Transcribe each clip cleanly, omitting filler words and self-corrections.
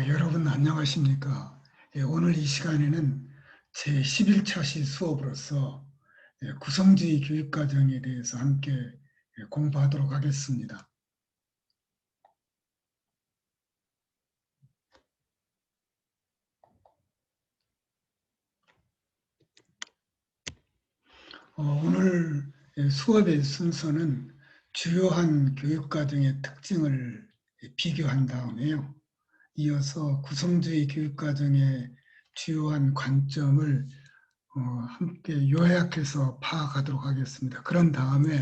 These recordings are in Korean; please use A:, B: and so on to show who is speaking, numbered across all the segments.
A: 여러분 안녕하십니까? 오늘 이 시간에는 제11차시 수업으로서 구성주의 교육과정에 대해서 함께 공부하도록 하겠습니다. 오늘 수업의 순서는 주요한 교육과정의 특징을 비교한 다음에요. 이어서 구성주의 교육과정의 주요한 관점을 함께 요약해서 파악하도록 하겠습니다. 그런 다음에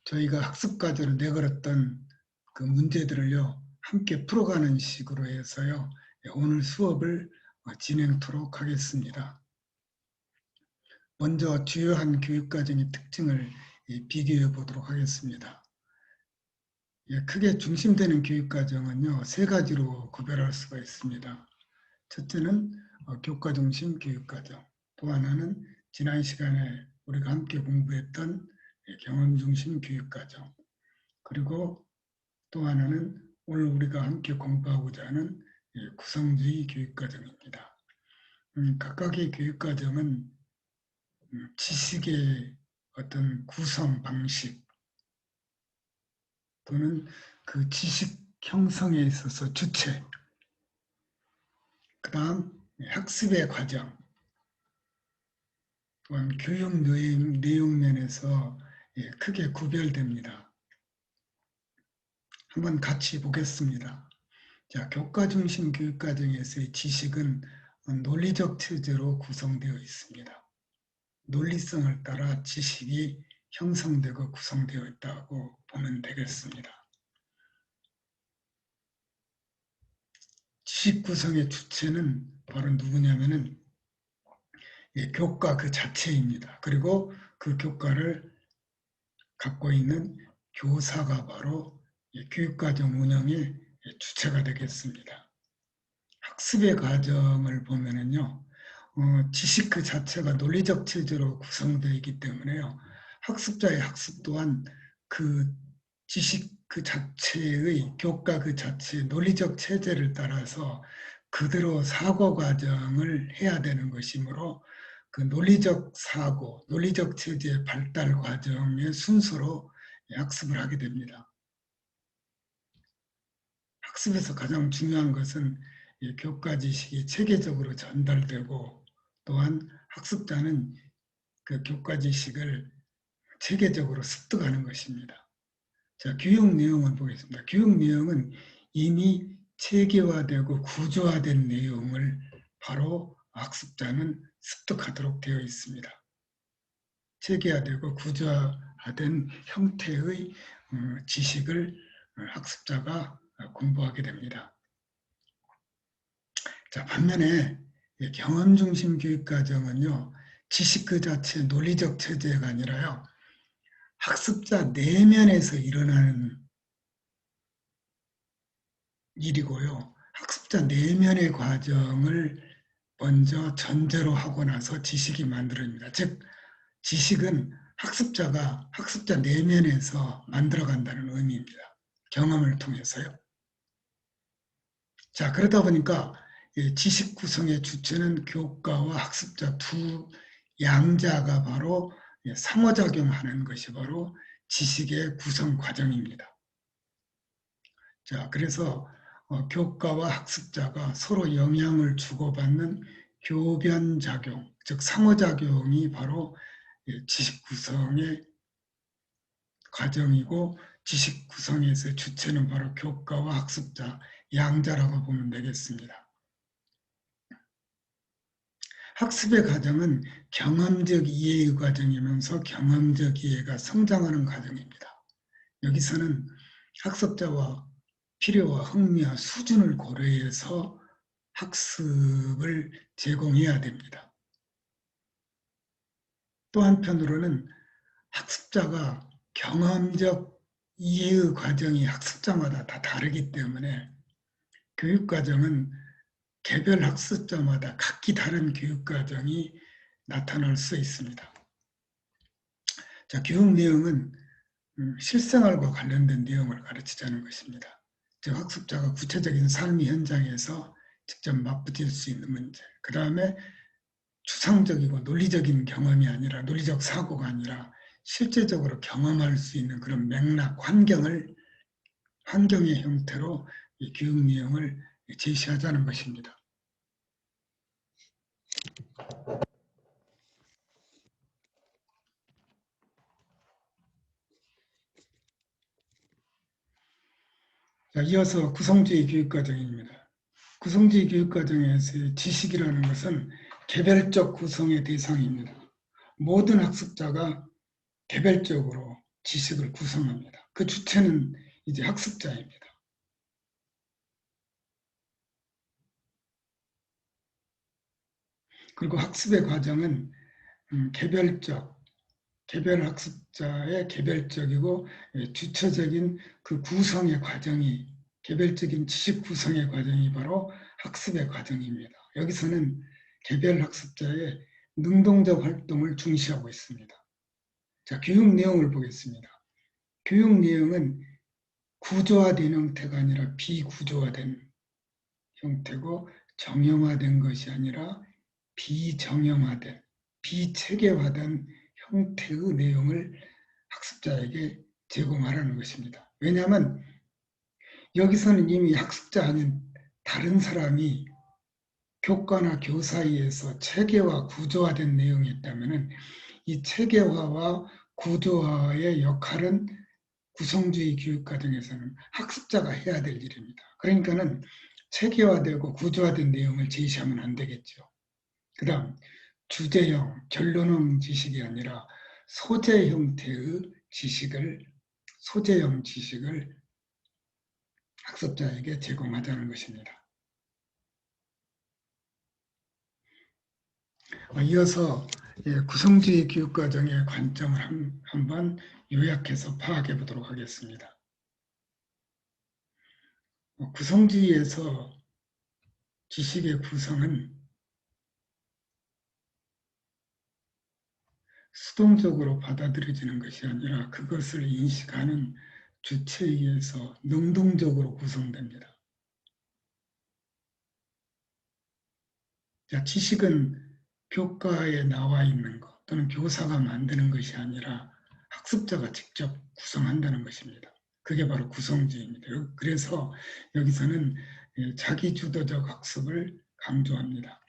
A: 저희가 학습과제로 내걸었던 그 문제들을요, 함께 풀어가는 식으로 해서요, 오늘 수업을 진행토록 하겠습니다. 먼저 주요한 교육과정의 특징을 비교해 보도록 하겠습니다. 크게 중심되는 교육과정은요, 세 가지로 구별할 수가 있습니다. 첫째는 교과 중심 교육과정, 또 하나는 지난 시간에 우리가 함께 공부했던 경험 중심 교육과정, 그리고 또 하나는 오늘 우리가 함께 공부하고자 하는 구성주의 교육과정입니다. 각각의 교육과정은 지식의 어떤 구성 방식 또는 그 지식 형성에 있어서 주체, 그 다음 학습의 과정, 또한 교육 내용 면에서 크게 구별됩니다. 한번 같이 보겠습니다. 자, 교과 중심 교육과정에서의 지식은 논리적 체제로 구성되어 있습니다. 논리성을 따라 지식이 형성되고 구성되어 있다고 보면 되겠습니다. 지식 구성의 주체는 바로 누구냐면은 교과 그 자체입니다. 그리고 그 교과를 갖고 있는 교사가 바로 교육과정 운영의 주체가 되겠습니다. 학습의 과정을 보면은요, 지식 그 자체가 논리적 체제로 구성되어 있기 때문에요, 학습자의 학습 또한 그 지식 그 자체의 교과 그 자체의 논리적 체제를 따라서 그대로 사고 과정을 해야 되는 것이므로 그 논리적 사고, 논리적 체제의 발달 과정의 순서로 학습을 하게 됩니다. 학습에서 가장 중요한 것은 교과 지식이 체계적으로 전달되고, 또한 학습자는 그 교과 지식을 체계적으로 습득하는 것입니다. 자, 교육 내용을 보겠습니다. 교육 내용은 이미 체계화되고 구조화된 내용을 바로 학습자는 습득하도록 되어 있습니다. 체계화되고 구조화된 형태의 지식을 학습자가 공부하게 됩니다. 자, 반면에 경험 중심 교육과정은요, 지식 그 자체 논리적 체제가 아니라요, 학습자 내면에서 일어나는 일이고요, 학습자 내면의 과정을 먼저 전제로 하고 나서 지식이 만들어집니다. 즉, 지식은 학습자가 학습자 내면에서 만들어간다는 의미입니다. 경험을 통해서요. 자, 그러다 보니까 지식 구성의 주체는 교과와 학습자 두 양자가 바로 상호작용하는 것이 바로 지식의 구성 과정입니다. 자, 그래서 교과와 학습자가 서로 영향을 주고받는 교변작용, 즉 상호작용이 바로 지식 구성의 과정이고, 지식 구성에서의 주체는 바로 교과와 학습자 양자라고 보면 되겠습니다. 학습의 과정은 경험적 이해의 과정이면서 경험적 이해가 성장하는 과정입니다. 여기서는 학습자와 필요와 흥미와 수준을 고려해서 학습을 제공해야 됩니다. 또 한편으로는 학습자가 경험적 이해의 과정이 학습자마다 다 다르기 때문에 교육과정은 개별 학습자마다 각기 다른 교육과정이 나타날 수 있습니다. 자, 교육 내용은 실생활과 관련된 내용을 가르치자는 것입니다. 즉, 학습자가 구체적인 삶의 현장에서 직접 맞붙일 수 있는 문제. 그 다음에 추상적이고 논리적인 경험이 아니라, 논리적 사고가 아니라 실제적으로 경험할 수 있는 그런 맥락, 환경의 형태로 이 교육 내용을 제시하자는 것입니다. 자, 이어서 구성주의 교육과정입니다. 구성주의 교육과정에서의 지식이라는 것은 개별적 구성의 대상입니다. 모든 학습자가 개별적으로 지식을 구성합니다. 그 주체는 이제 학습자입니다. 그리고 학습의 과정은 개별 학습자의 개별적이고 주체적인 그 구성의 과정이, 개별적인 지식 구성의 과정이 바로 학습의 과정입니다. 여기서는 개별 학습자의 능동적 활동을 중시하고 있습니다. 자, 교육 내용을 보겠습니다. 교육 내용은 구조화된 형태가 아니라 비구조화된 형태고, 정형화된 것이 아니라 비정형화된, 비체계화된 형태의 내용을 학습자에게 제공하라는 것입니다. 왜냐하면 여기서는 이미 학습자 아닌 다른 사람이 교과나 교사위에서 체계화, 구조화된 내용이 있다면 이 체계화와 구조화의 역할은 구성주의 교육과정에서는 학습자가 해야 될 일입니다. 그러니까는 체계화되고 구조화된 내용을 제시하면 안 되겠죠. 그 다음 주제형, 결론형 지식이 아니라 소재 형태의 소재형 지식을 학습자에게 제공하자는 것입니다. 이어서 구성주의 교육과정의 관점을 한번 요약해서 파악해 보도록 하겠습니다. 구성주의에서 지식의 구성은 수동적으로 받아들여지는 것이 아니라 그것을 인식하는 주체에 의해서 능동적으로 구성됩니다. 자, 지식은 교과에 나와 있는 것 또는 교사가 만드는 것이 아니라 학습자가 직접 구성한다는 것입니다. 그게 바로 구성주의입니다. 그래서 여기서는 자기주도적 학습을 강조합니다.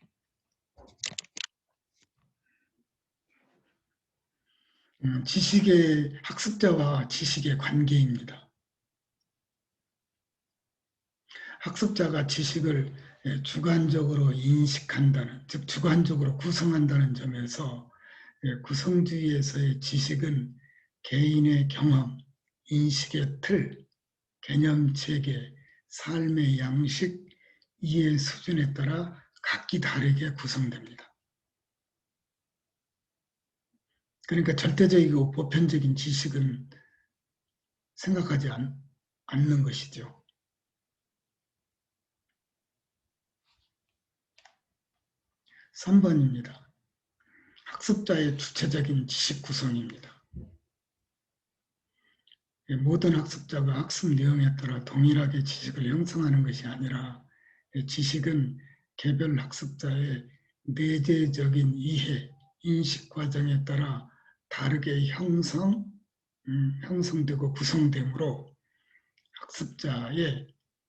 A: 학습자와 지식의 관계입니다. 학습자가 지식을 주관적으로 인식한다는, 즉 주관적으로 구성한다는 점에서 구성주의에서의 지식은 개인의 경험, 인식의 틀, 개념체계, 삶의 양식, 이해 수준에 따라 각기 다르게 구성됩니다. 그러니까 절대적이고 보편적인 지식은 생각하지 않는 것이죠. 3번입니다. 학습자의 주체적인 지식 구성입니다. 모든 학습자가 학습 내용에 따라 동일하게 지식을 형성하는 것이 아니라 지식은 개별 학습자의 내재적인 이해, 인식 과정에 따라 다르게 형성되고 구성되므로 학습자의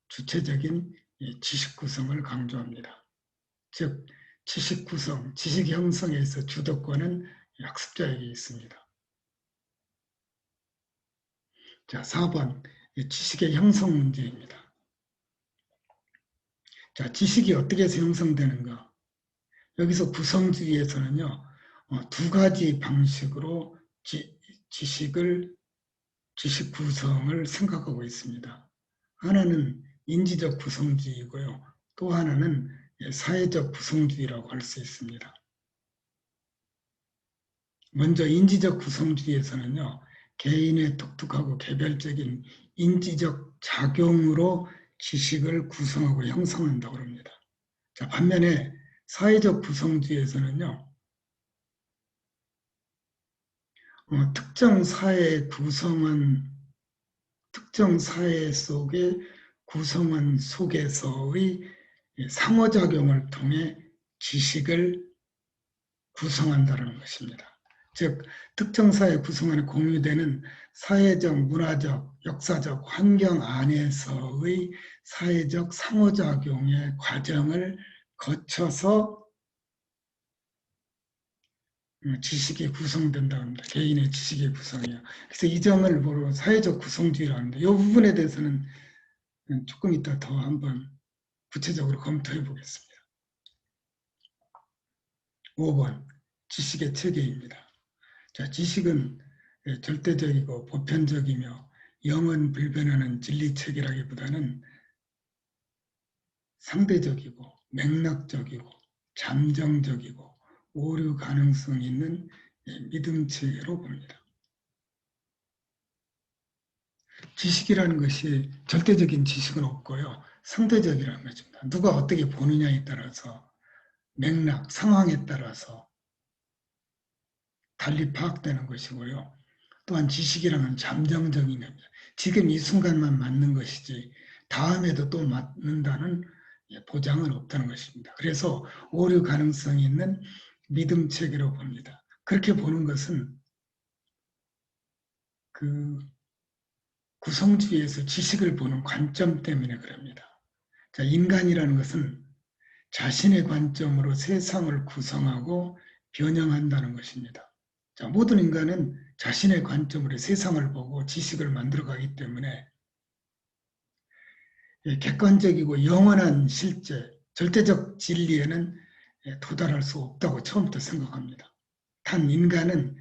A: 주체적인 지식 구성을 강조합니다. 즉, 지식 구성, 지식 형성에서 주도권은 학습자에게 있습니다. 자, 4번 지식의 형성 문제입니다. 자, 지식이 어떻게 해서 형성되는가? 여기서 구성주의에서는요, 두 가지 방식으로 지식 구성을 생각하고 있습니다. 하나는 인지적 구성주의이고요. 또 하나는 사회적 구성주의라고 할 수 있습니다. 먼저 인지적 구성주의에서는요, 개인의 독특하고 개별적인 인지적 작용으로 지식을 구성하고 형성한다고 합니다. 자, 반면에 사회적 구성주의에서는요, 특정 사회 속의 구성원 속에서의 상호작용을 통해 지식을 구성한다는 것입니다. 즉 특정 사회 구성원에 공유되는 사회적, 문화적, 역사적 환경 안에서의 사회적 상호작용의 과정을 거쳐서 지식이 구성된다고 합니다. 개인의 지식의 구성이요. 그래서 이 점을 보러 사회적 구성주의라고 합니다. 이 부분에 대해서는 조금 이따 더 한번 구체적으로 검토해 보겠습니다. 5번 지식의 체계입니다. 자, 지식은 절대적이고 보편적이며 영원 불변하는 진리체계라기보다는 상대적이고 맥락적이고 잠정적이고 오류 가능성 있는 믿음체계로 봅니다. 지식이라는 것이 절대적인 지식은 없고요. 상대적이라는 것입니다. 누가 어떻게 보느냐에 따라서 맥락, 상황에 따라서 달리 파악되는 것이고요. 또한 지식이라는 잠정적인 겁니다. 지금 이 순간만 맞는 것이지 다음에도 또 맞는다는 보장은 없다는 것입니다. 그래서 오류 가능성이 있는 믿음 체계로 봅니다. 그렇게 보는 것은 그 구성주의에서 지식을 보는 관점 때문에 그럽니다. 자, 인간이라는 것은 자신의 관점으로 세상을 구성하고 변형한다는 것입니다. 자, 모든 인간은 자신의 관점으로 세상을 보고 지식을 만들어가기 때문에 객관적이고 영원한 실제, 절대적 진리에는 도달할 수 없다고 처음부터 생각합니다. 단 인간은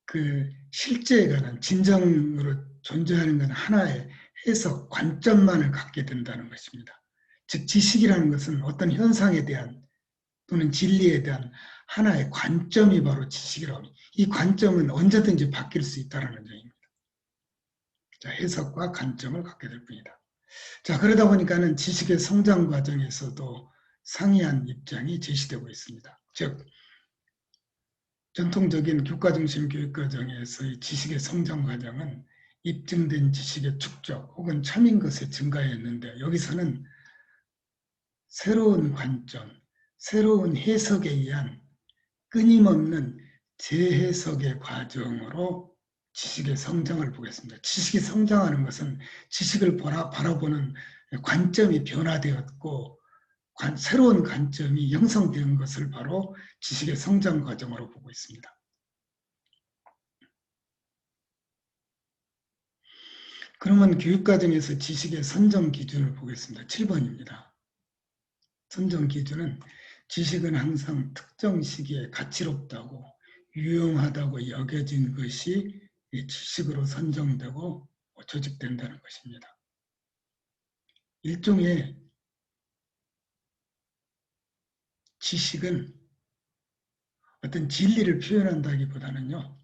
A: 그 실제에 관한 진정으로 존재하는 건 하나의 해석, 관점만을 갖게 된다는 것입니다. 즉 지식이라는 것은 어떤 현상에 대한 또는 진리에 대한 하나의 관점이 바로 지식이라고 합니다. 이 관점은 언제든지 바뀔 수 있다는 점입니다. 자, 해석과 관점을 갖게 될 뿐이다. 자, 그러다 보니까는 지식의 성장 과정에서도 상이한 입장이 제시되고 있습니다. 즉, 전통적인 교과 중심 교육 과정에서의 지식의 성장 과정은 입증된 지식의 축적 혹은 참인 것의 증가였는데 여기서는 새로운 관점, 새로운 해석에 의한 끊임없는 재해석의 과정으로 지식의 성장을 보겠습니다. 지식이 성장하는 것은 지식을 바라보는 관점이 변화되었고 새로운 관점이 형성된 것을 바로 지식의 성장 과정으로 보고 있습니다. 그러면 교육과정에서 지식의 선정 기준을 보겠습니다. 7번입니다. 선정 기준은 지식은 항상 특정 시기에 가치롭다고 유용하다고 여겨진 것이 지식으로 선정되고 조직된다는 것입니다. 일종의 지식은 어떤 진리를 표현한다기보다는요,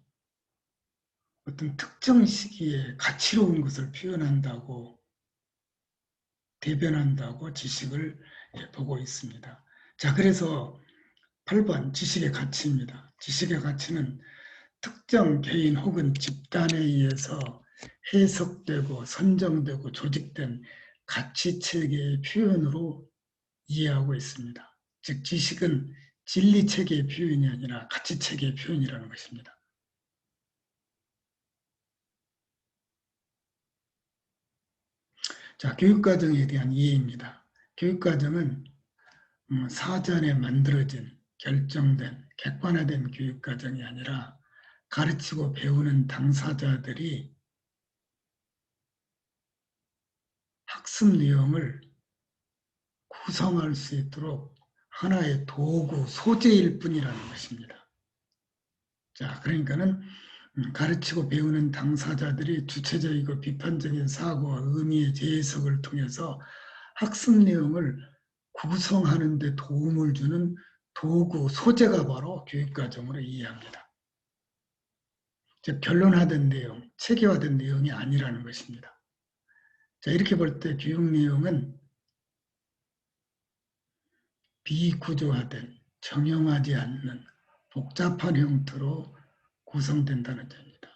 A: 어떤 특정 시기에 가치로운 것을 표현한다고 대변한다고 지식을 보고 있습니다. 자, 그래서 8번 지식의 가치입니다. 지식의 가치는 특정 개인 혹은 집단에 의해서 해석되고 선정되고 조직된 가치체계의 표현으로 이해하고 있습니다. 즉 지식은 진리체계의 표현이 아니라 가치체계의 표현이라는 것입니다. 자, 교육과정에 대한 이해입니다. 교육과정은 사전에 만들어진, 결정된, 객관화된 교육과정이 아니라 가르치고 배우는 당사자들이 학습 내용을 구성할 수 있도록 하나의 도구, 소재일 뿐이라는 것입니다. 자, 그러니까는 가르치고 배우는 당사자들이 주체적이고 비판적인 사고와 의미의 재해석을 통해서 학습 내용을 구성하는 데 도움을 주는 도구, 소재가 바로 교육과정으로 이해합니다. 즉 결론화된 내용, 체계화된 내용이 아니라는 것입니다. 자, 이렇게 볼 때 교육 내용은 비구조화된, 정형하지 않는 복잡한 형태로 구성된다는 점입니다.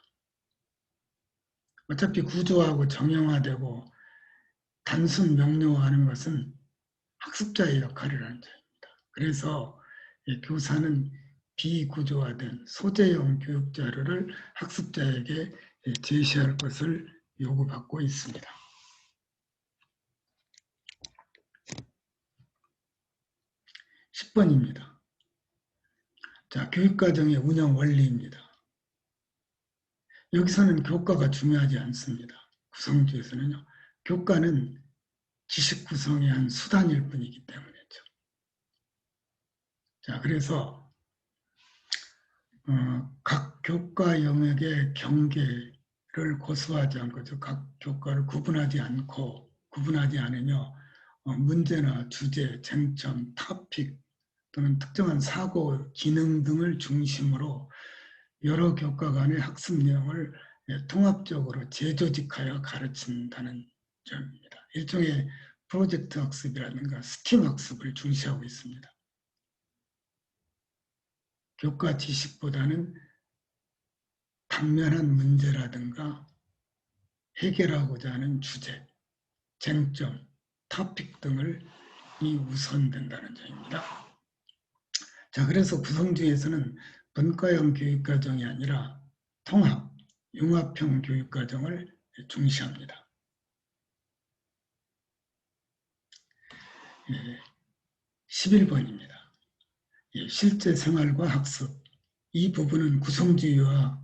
A: 어차피 구조하고 정형화되고 단순 명료화하는 것은 학습자의 역할이라는 점입니다. 그래서 교사는 비구조화된 소재형 교육 자료를 학습자에게 제시할 것을 요구받고 있습니다. 10번입니다. 자, 교육과정의 운영 원리입니다. 여기서는 교과가 중요하지 않습니다. 구성주에서는요. 교과는 지식 구성의 한 수단일 뿐이기 때문이죠. 자, 그래서 각 교과 영역의 경계를 고수하지 않고 각 교과를 구분하지 않으며 문제나 주제, 쟁점, 토픽 또는 특정한 사고 기능 등을 중심으로 여러 교과 간의 학습 내용을 통합적으로 재조직하여 가르친다는 점입니다. 일종의 프로젝트 학습이라든가 스팀 학습을 중시하고 있습니다. 교과 지식보다는 당면한 문제라든가 해결하고자 하는 주제, 쟁점, 토픽 등을 우선된다는 점입니다. 자, 그래서 구성주의에서는 분과형 교육과정이 아니라 통합, 융합형 교육과정을 중시합니다. 11번입니다. 실제 생활과 학습. 이 부분은 구성주의와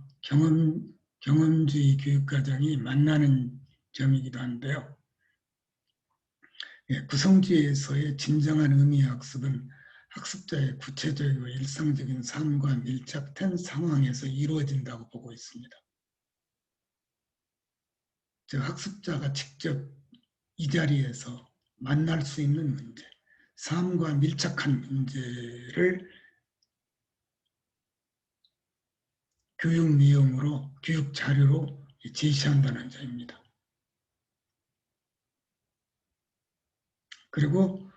A: 경험주의 교육과정이 만나는 점이기도 한데요. 구성주의에서의 진정한 의미의 학습은 학습자의 구체적이고 일상적인 삶과 밀착된 상황에서 이루어진다고 보고 있습니다. 즉 학습자가 직접 이 자리에서 만날 수 있는 문제, 삶과 밀착한 문제를 교육 내용으로, 교육 자료로 제시한다는 점입니다. 그리고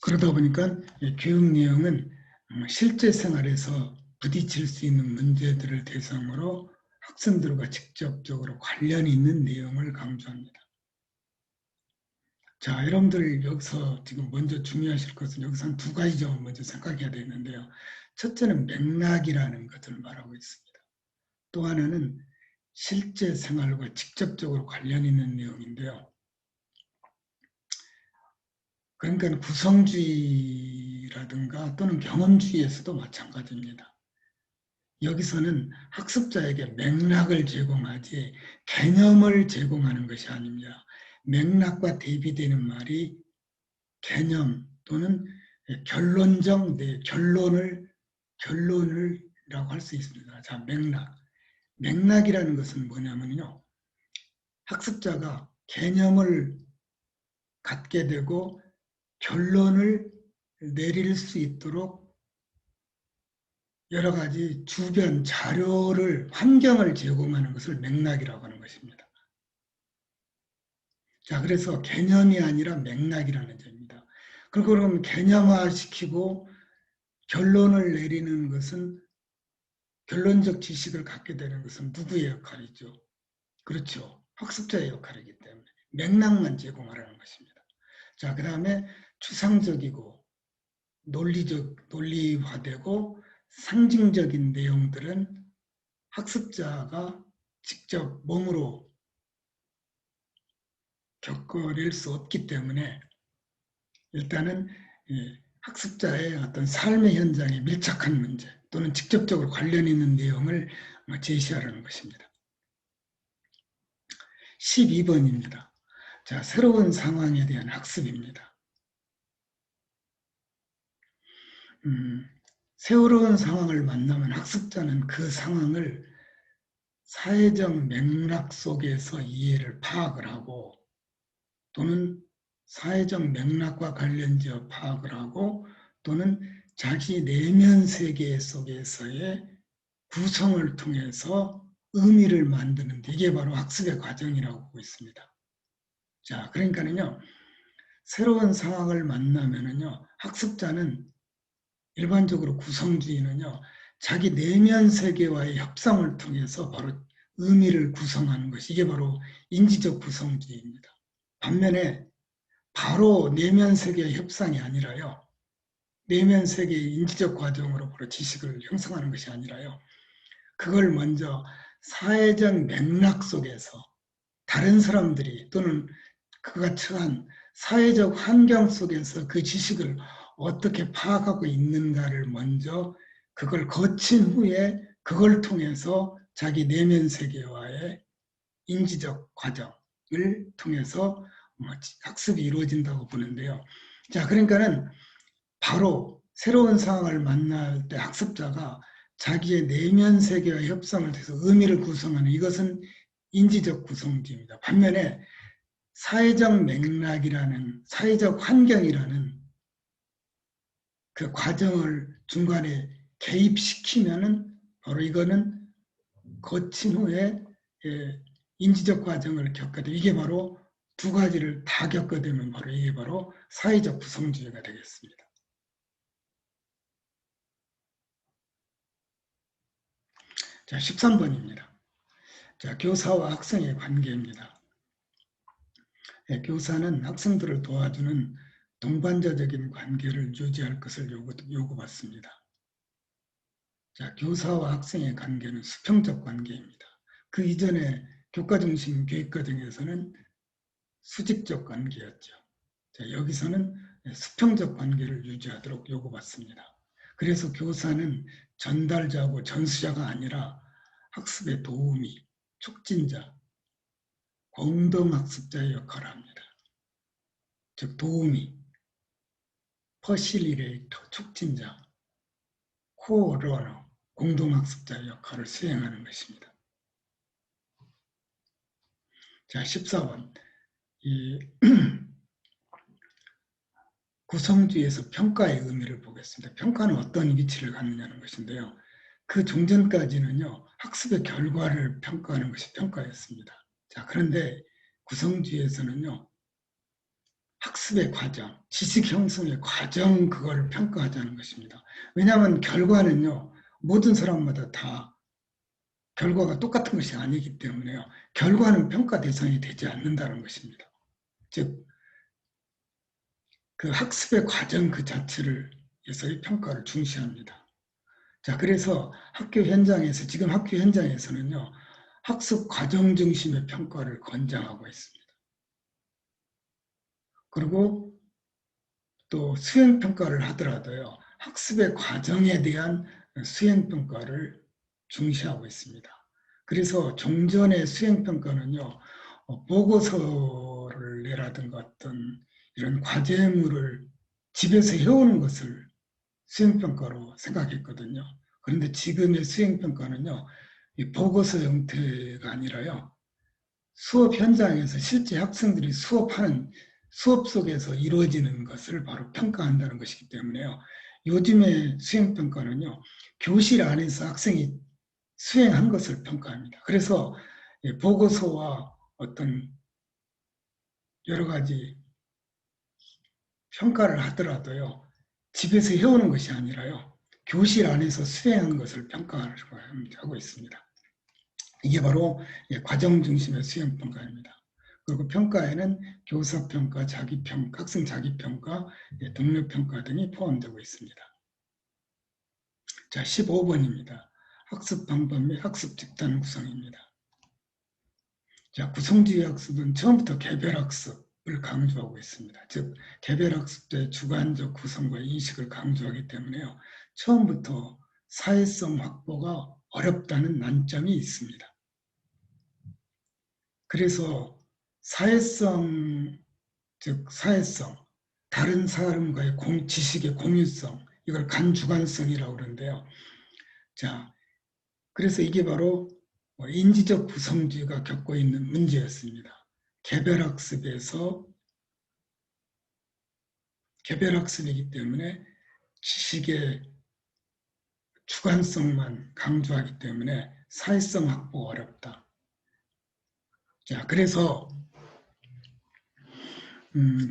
A: 그러다 보니까 교육 내용은 실제 생활에서 부딪힐 수 있는 문제들을 대상으로 학생들과 직접적으로 관련이 있는 내용을 강조합니다. 자, 여러분들 여기서 지금 먼저 중요하실 것은 여기서 한 두 가지 점을 먼저 생각해야 되는데요. 첫째는 맥락이라는 것을 말하고 있습니다. 또 하나는 실제 생활과 직접적으로 관련 있는 내용인데요. 그러니까 구성주의라든가 또는 경험주의에서도 마찬가지입니다. 여기서는 학습자에게 맥락을 제공하지 개념을 제공하는 것이 아닙니다. 맥락과 대비되는 말이 개념 또는 결론적 결론이라고 할 수 있습니다. 자, 맥락. 맥락이라는 것은 뭐냐면요. 학습자가 개념을 갖게 되고 결론을 내릴 수 있도록 여러 가지 주변 자료를, 환경을 제공하는 것을 맥락이라고 하는 것입니다. 자, 그래서 개념이 아니라 맥락이라는 점입니다. 그럼 개념화시키고 결론을 내리는 것은, 결론적 지식을 갖게 되는 것은 누구의 역할이죠? 그렇죠. 학습자의 역할이기 때문에 맥락만 제공하라는 것입니다. 자, 그 다음에 추상적이고 논리화되고 상징적인 내용들은 학습자가 직접 몸으로 겪어낼 수 없기 때문에 일단은 학습자의 어떤 삶의 현장에 밀착한 문제 또는 직접적으로 관련 있는 내용을 제시하라는 것입니다. 12번입니다. 자, 새로운 상황에 대한 학습입니다. 새로운 상황을 만나면 학습자는 그 상황을 사회적 맥락 속에서 이해를 파악을 하고 또는 사회적 맥락과 관련지어 파악을 하고 또는 자기 내면 세계 속에서의 구성을 통해서 의미를 만드는 데 이게 바로 학습의 과정이라고 보고 있습니다. 자, 그러니까는요, 새로운 상황을 만나면은요, 학습자는 일반적으로 구성주의는요, 자기 내면 세계와의 협상을 통해서 바로 의미를 구성하는 것이 이게 바로 인지적 구성주의입니다. 반면에 바로 내면 세계의 협상이 아니라요. 내면 세계의 인지적 과정으로 바로 지식을 형성하는 것이 아니라요. 그걸 먼저 사회적 맥락 속에서 다른 사람들이 또는 그가 처한 사회적 환경 속에서 그 지식을 어떻게 파악하고 있는가를 먼저 그걸 거친 후에 그걸 통해서 자기 내면 세계와의 인지적 과정을 통해서 학습이 이루어진다고 보는데요. 자, 그러니까는 바로 새로운 상황을 만날 때 학습자가 자기의 내면 세계와 협상을 해서 의미를 구성하는 이것은 인지적 구성주의입니다. 반면에 사회적 맥락이라는 사회적 환경이라는 그 과정을 중간에 개입시키면은 바로 이거는 거친 후에 인지적 과정을 겪게 되면 이게 바로 두 가지를 다 겪게 되면 바로 이게 바로 사회적 구성주의가 되겠습니다. 자, 13번입니다. 자, 교사와 학생의 관계입니다. 교사는 학생들을 도와주는 동반자적인 관계를 유지할 것을 요구받습니다. 자, 교사와 학생의 관계는 수평적 관계입니다. 그 이전에 교과중심 교육과정에서는 수직적 관계였죠. 자, 여기서는 수평적 관계를 유지하도록 요구받습니다. 그래서 교사는 전달자고 전수자가 아니라 학습의 도우미, 촉진자, 공동학습자의 역할을 합니다. 즉 도우미, 퍼실리레이터, 촉진자, 코러너, 공동학습자의 역할을 수행하는 것입니다. 자, 14번. 이 구성주의에서 평가의 의미를 보겠습니다. 평가는 어떤 위치를 갖느냐는 것인데요. 그 종전까지는요, 학습의 결과를 평가하는 것이 평가였습니다. 자, 그런데 구성주의에서는요, 학습의 과정, 지식 형성의 과정, 그걸 평가하자는 것입니다. 왜냐하면 결과는요, 모든 사람마다 다 결과가 똑같은 것이 아니기 때문에요. 결과는 평가 대상이 되지 않는다는 것입니다. 즉, 그 학습의 과정 그 자체를 에서의 평가를 중시합니다. 자, 그래서 지금 학교 현장에서는요, 학습 과정 중심의 평가를 권장하고 있습니다. 그리고 또 수행평가를 하더라도요, 학습의 과정에 대한 수행평가를 중시하고 있습니다. 그래서 종전의 수행평가는요, 보고서를 내라든가 어떤 이런 과제물을 집에서 해오는 것을 수행평가로 생각했거든요. 그런데 지금의 수행평가는요, 이 보고서 형태가 아니라요, 수업 현장에서 실제 학생들이 수업 속에서 이루어지는 것을 바로 평가한다는 것이기 때문에요. 요즘의 수행평가는요, 교실 안에서 학생이 수행한 것을 평가합니다. 그래서 보고서와 어떤 여러 가지 평가를 하더라도요, 집에서 해오는 것이 아니라요, 교실 안에서 수행한 것을 평가하고 있습니다. 이게 바로 과정 중심의 수행평가입니다. 그리고 평가에는 교사평가, 자기평가, 학생 자기평가, 동료평가 등이 포함되고 있습니다. 자, 15번입니다. 학습 방법 및 학습 집단 구성입니다. 자, 구성주의 학습은 처음부터 개별학습을 강조하고 있습니다. 즉, 개별학습자의 주관적 구성과 인식을 강조하기 때문에요. 처음부터 사회성 확보가 어렵다는 난점이 있습니다. 그래서 사회성, 다른 사람과의 지식의 공유성, 이걸 간주관성이라고 그러는데요. 자, 그래서 이게 바로 인지적 구성주의가 겪고 있는 문제였습니다. 개별학습이기 때문에 지식의 주관성만 강조하기 때문에 사회성 확보가 어렵다. 자, 그래서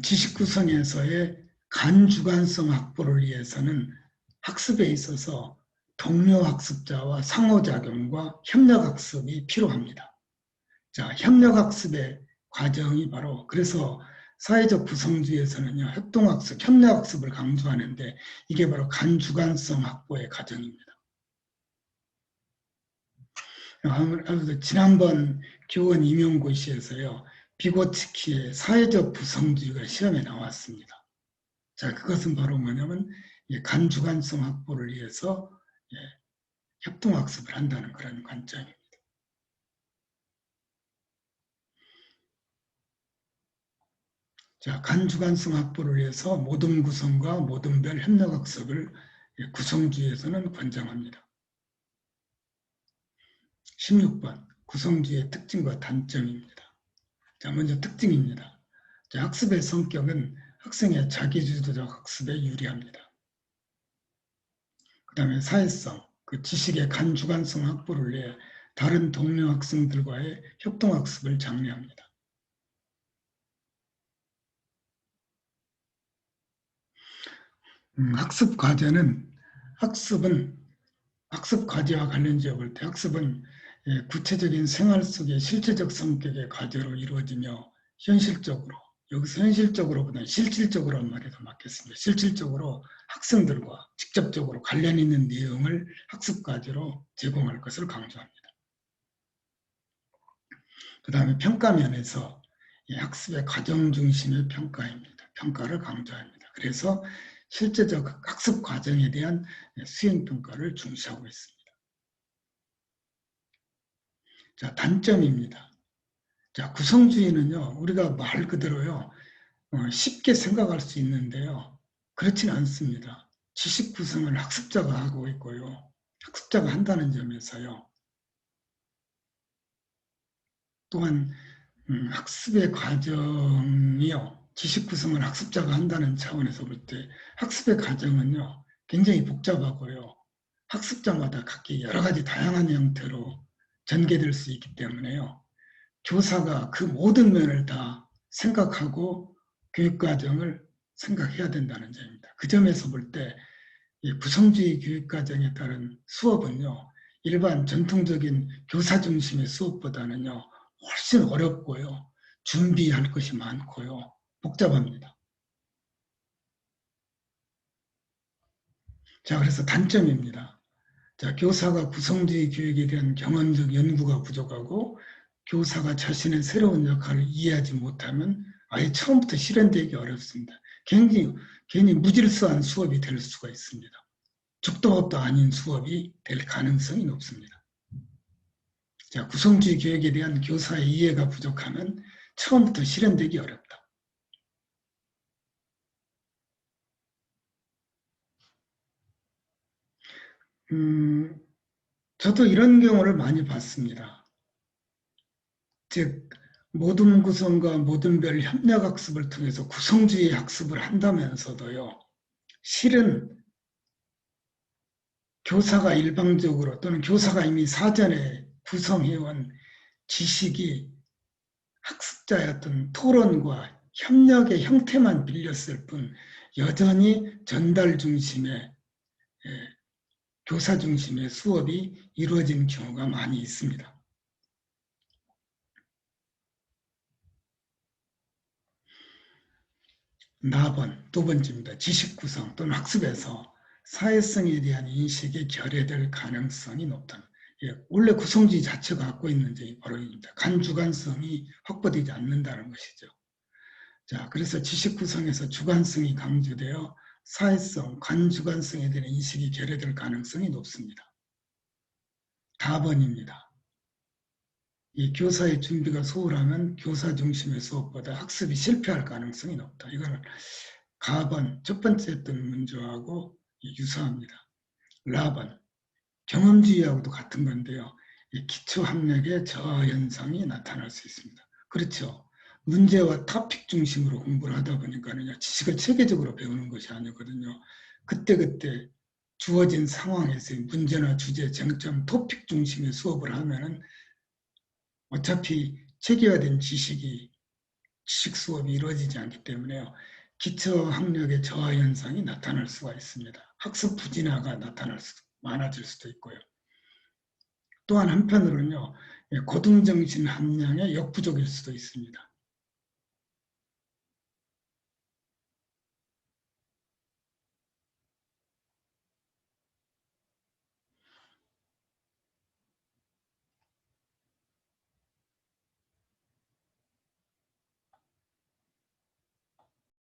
A: 지식 구성에서의 간주관성 확보를 위해서는 학습에 있어서 동료 학습자와 상호작용과 협력학습이 필요합니다. 자, 협력학습의 과정이 바로 그래서 사회적 구성주의에서는요, 협동학습, 협력학습을 강조하는데 이게 바로 간주관성 확보의 과정입니다. 아무래도 지난번 교원 임용고시에서요, 비고츠키의 사회적 구성주의가 시험에 나왔습니다. 자, 그것은 바로 뭐냐면 간주관성 확보를 위해서 협동학습을 한다는 그런 관점입니다. 자, 간주관성 확보를 위해서 모든 구성과 모든 별 협력학습을 구성주의에서는 권장합니다. 16번 구성주의의 특징과 단점입니다. 자, 먼저 특징입니다. 자, 학습의 성격은 학생의 자기주도적 학습에 유리합니다. 그 다음에 사회성, 그 지식의 간주관성 확보를 위해 다른 동료 학생들과의 협동학습을 장려합니다. 학습 과제와 관련지어 볼 때 학습은 구체적인 생활 속의 실제적 성격의 과제로 이루어지며 여기서 현실적으로보다는 실질적으로는 말이 더 맞겠습니다. 실질적으로 학생들과 직접적으로 관련 있는 내용을 학습 과제로 제공할 것을 강조합니다. 그 다음에 평가 면에서 학습의 과정 중심의 평가입니다. 평가를 강조합니다. 그래서 실제적 학습 과정에 대한 수행평가를 중시하고 있습니다. 자, 단점입니다. 자, 구성주의는요, 우리가 말 그대로요, 쉽게 생각할 수 있는데요, 그렇지는 않습니다. 지식 구성을 학습자가 하고 있고요, 학습자가 한다는 점에서요, 또한 학습의 과정이요, 지식 구성을 학습자가 한다는 차원에서 볼 때 학습의 과정은요, 굉장히 복잡하고요, 학습자마다 각기 여러 가지 다양한 형태로 전개될 수 있기 때문에요, 교사가 그 모든 면을 다 생각하고 교육과정을 생각해야 된다는 점입니다. 그 점에서 볼 때 구성주의 교육과정에 따른 수업은요, 일반 전통적인 교사 중심의 수업보다는요, 훨씬 어렵고요, 준비할 것이 많고요, 복잡합니다. 자, 그래서 단점입니다. 자, 교사가 구성주의 교육에 대한 경험적 연구가 부족하고 교사가 자신의 새로운 역할을 이해하지 못하면 아예 처음부터 실현되기 어렵습니다. 괜히 무질서한 수업이 될 수가 있습니다. 죽도밥도 아닌 수업이 될 가능성이 높습니다. 자, 구성주의 교육에 대한 교사의 이해가 부족하면 처음부터 실현되기 어렵다. 저도 이런 경우를 많이 봤습니다. 즉, 모든 구성과 모든 별 협력학습을 통해서 구성주의 학습을 한다면서도요, 실은 교사가 일방적으로 또는 교사가 이미 사전에 구성해온 지식이 학습자의 어떤 토론과 협력의 형태만 빌렸을 뿐 여전히 전달 중심의 교사 중심의 수업이 이루어지는 경우가 많이 있습니다. 두 번째입니다. 지식 구성 또는 학습에서 사회성에 대한 인식이 결여될 가능성이 높다. 원래 구성주의 자체가 갖고 있는 점이 바로 입니다. 간주관성이 확보되지 않는다는 것이죠. 자, 그래서 지식 구성에서 주관성이 강조되어 사회성, 간주관성에 대한 인식이 결여될 가능성이 높습니다. 다번입니다. 이 교사의 준비가 소홀하면 교사 중심의 수업보다 학습이 실패할 가능성이 높다. 이거는 가번, 첫 번째 했던 문제하고 유사합니다. 라번, 경험주의하고도 같은 건데요. 이 기초 학력의 저하 현상이 나타날 수 있습니다. 그렇죠. 문제와 토픽 중심으로 공부를 하다 보니까는요, 지식을 체계적으로 배우는 것이 아니거든요. 그때그때 주어진 상황에서의 문제나 주제, 쟁점, 토픽 중심의 수업을 하면은 어차피 체계화된 지식 수업이 이루어지지 않기 때문에요. 기초 학력의 저하 현상이 나타날 수가 있습니다. 학습 부진화가 많아질 수도 있고요. 또한 한편으로는요, 고등정신 함량의 역부족일 수도 있습니다.